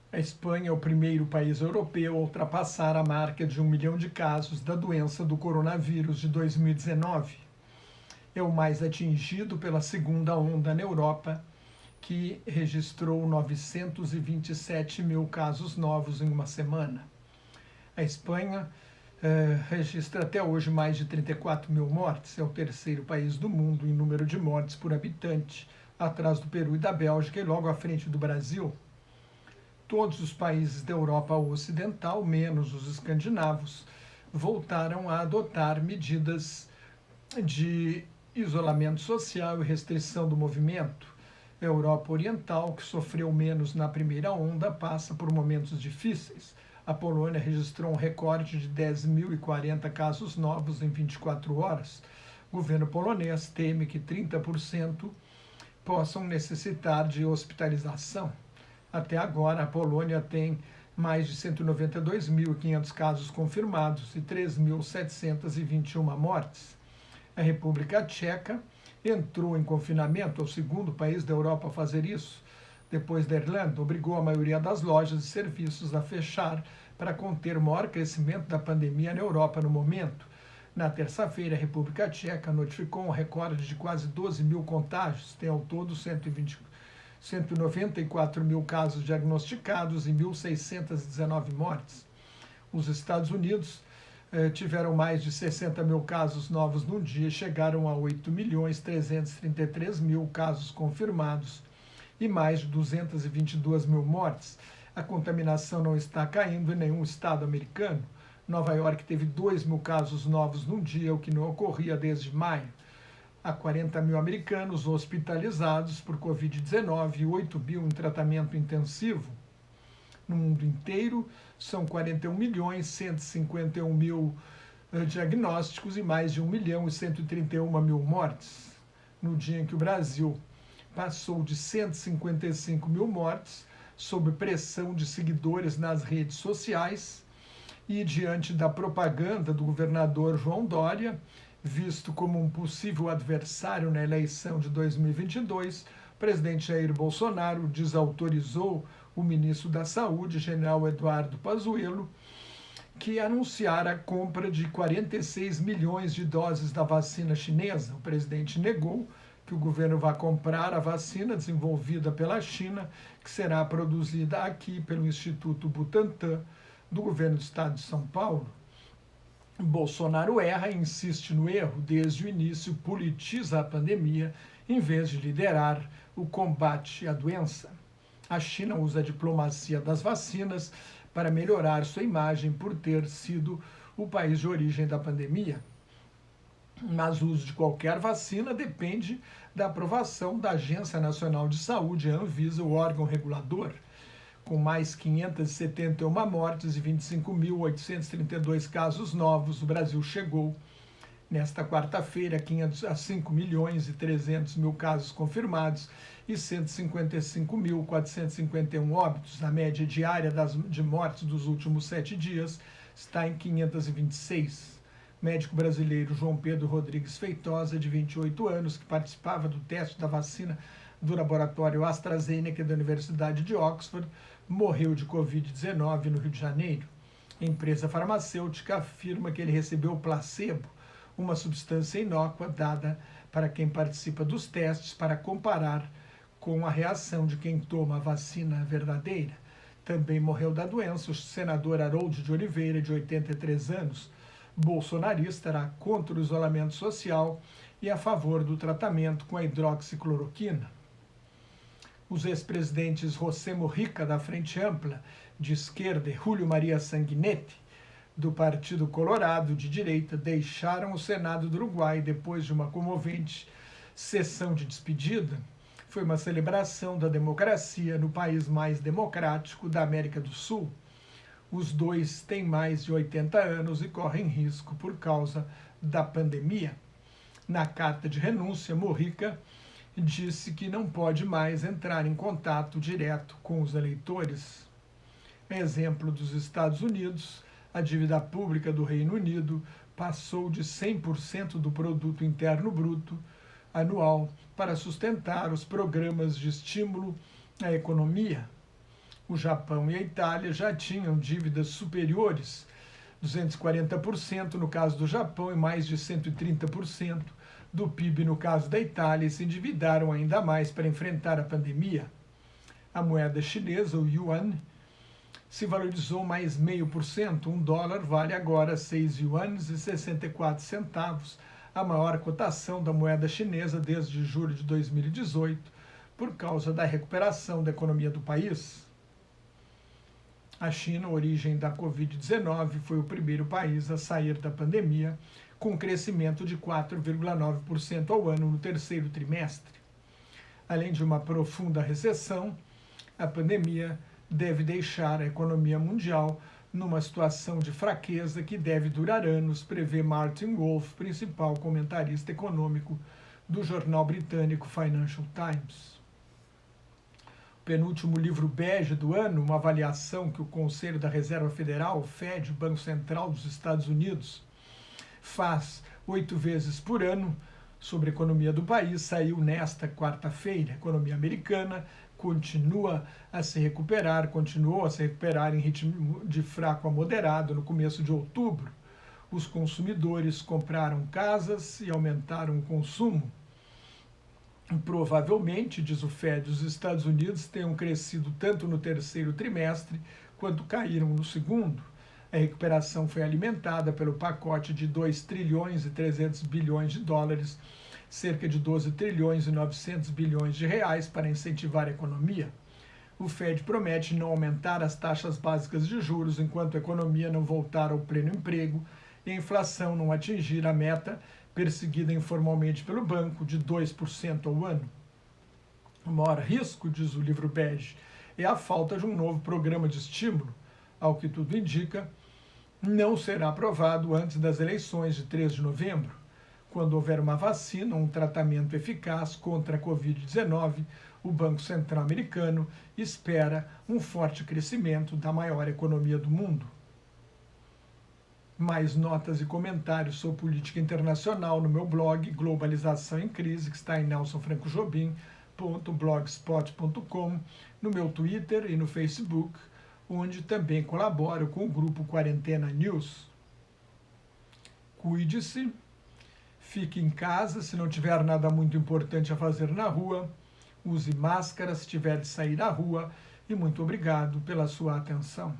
A Espanha é o primeiro país europeu a ultrapassar a marca de 1 milhão de casos da doença do coronavírus de 2019. É o mais atingido pela segunda onda na Europa, que registrou 927 mil casos novos em uma semana. A Espanha registra até hoje mais de 34 mil mortes. É o terceiro país do mundo em número de mortes por habitante, atrás do Peru e da Bélgica e logo à frente do Brasil. Todos os países da Europa Ocidental, menos os escandinavos, voltaram a adotar medidas de isolamento social e restrição do movimento. A Europa Oriental, que sofreu menos na primeira onda, passa por momentos difíceis. A Polônia registrou um recorde de 10.040 casos novos em 24 horas. O governo polonês teme que 30% possam necessitar de hospitalização. Até agora, a Polônia tem mais de 192.500 casos confirmados e 3.721 mortes. A República Tcheca entrou em confinamento, é o segundo país da Europa a fazer isso. Depois da Irlanda, obrigou a maioria das lojas e serviços a fechar para conter o maior crescimento da pandemia na Europa no momento. Na terça-feira, a República Tcheca notificou um recorde de quase 12 mil contágios, tem ao todo 194 mil casos diagnosticados e 1.619 mortes. Os Estados Unidos tiveram mais de 60 mil casos novos num dia, chegaram a 8.333.000 casos confirmados e mais de 222 mil mortes. A contaminação não está caindo em nenhum estado americano. Nova York teve 2 mil casos novos num dia, o que não ocorria desde maio. Há 40 mil americanos hospitalizados por Covid-19 e 8 mil em tratamento intensivo. No mundo inteiro, são 41.151.000 diagnósticos e mais de 1.131.000 mortes. No dia em que o Brasil passou de 155 mil mortes, sob pressão de seguidores nas redes sociais e diante da propaganda do governador João Dória, visto como um possível adversário na eleição de 2022, o presidente Jair Bolsonaro desautorizou o ministro da Saúde, general Eduardo Pazuello, que anunciara a compra de 46 milhões de doses da vacina chinesa. O presidente negou que o governo vai comprar a vacina desenvolvida pela China, que será produzida aqui pelo Instituto Butantan, do governo do estado de São Paulo. Bolsonaro erra e insiste no erro. Desde o início, politiza a pandemia em vez de liderar o combate à doença. A China usa a diplomacia das vacinas para melhorar sua imagem por ter sido o país de origem da pandemia. Mas o uso de qualquer vacina depende da aprovação da Agência Nacional de Saúde, a Anvisa, o órgão regulador. Com mais 571 mortes e 25.832 casos novos, o Brasil chegou, nesta quarta-feira, a 5 milhões e 300 mil casos confirmados e 155.451 óbitos. A média diária de mortes dos últimos 7 dias está em 526. O médico brasileiro João Pedro Rodrigues Feitosa, de 28 anos, que participava do teste da vacina do laboratório AstraZeneca da Universidade de Oxford, morreu de Covid-19 no Rio de Janeiro. A empresa farmacêutica afirma que ele recebeu placebo, uma substância inócua dada para quem participa dos testes para comparar com a reação de quem toma a vacina verdadeira. Também morreu da doença o senador Harold de Oliveira, de 83 anos. Bolsonarista, era contra o isolamento social e a favor do tratamento com a hidroxicloroquina. Os ex-presidentes José Mujica, da Frente Ampla, de esquerda, e Júlio Maria Sanguinetti, do Partido Colorado, de direita, deixaram o Senado do Uruguai depois de uma comovente sessão de despedida. Foi uma celebração da democracia no país mais democrático da América do Sul. Os dois têm mais de 80 anos e correm risco por causa da pandemia. Na carta de renúncia, Mujica disse que não pode mais entrar em contato direto com os eleitores. Exemplo dos Estados Unidos, a dívida pública do Reino Unido passou de 100% do produto interno bruto anual para sustentar os programas de estímulo à economia. O Japão e a Itália já tinham dívidas superiores, 240% no caso do Japão e mais de 130% do PIB no caso da Itália, e se endividaram ainda mais para enfrentar a pandemia. A moeda chinesa, o yuan, se valorizou mais 0,5%. Um dólar vale agora 6 yuanes e 64 centavos, a maior cotação da moeda chinesa desde julho de 2018, por causa da recuperação da economia do país. A China, origem da Covid-19, foi o primeiro país a sair da pandemia, com crescimento de 4,9% ao ano no terceiro trimestre. Além de uma profunda recessão, a pandemia deve deixar a economia mundial numa situação de fraqueza que deve durar anos, prevê Martin Wolf, principal comentarista econômico do jornal britânico Financial Times. Penúltimo livro bege do ano, uma avaliação que o Conselho da Reserva Federal, o Fed, o Banco Central dos Estados Unidos, faz 8 vezes por ano sobre a economia do país, saiu nesta quarta-feira. A economia americana continuou a se recuperar em ritmo de fraco a moderado no começo de outubro. Os consumidores compraram casas e aumentaram o consumo. Provavelmente, diz o Fed, os Estados Unidos tenham crescido tanto no terceiro trimestre quanto caíram no segundo. A recuperação foi alimentada pelo pacote de 2 trilhões e 300 bilhões de dólares, cerca de 12 trilhões e 900 bilhões de reais para incentivar a economia. O Fed promete não aumentar as taxas básicas de juros enquanto a economia não voltar ao pleno emprego e a inflação não atingir a meta perseguida informalmente pelo banco, de 2% ao ano. O maior risco, diz o livro bege, é a falta de um novo programa de estímulo. Ao que tudo indica, não será aprovado antes das eleições de 3 de novembro. Quando houver uma vacina ou um tratamento eficaz contra a Covid-19, o Banco Central americano espera um forte crescimento da maior economia do mundo. Mais notas e comentários sobre política internacional no meu blog Globalização em Crise, que está em nelsonfrancojobim.blogspot.com, no meu Twitter e no Facebook, onde também colaboro com o grupo Quarentena News. Cuide-se, fique em casa se não tiver nada muito importante a fazer na rua, use máscara se tiver de sair à rua e muito obrigado pela sua atenção.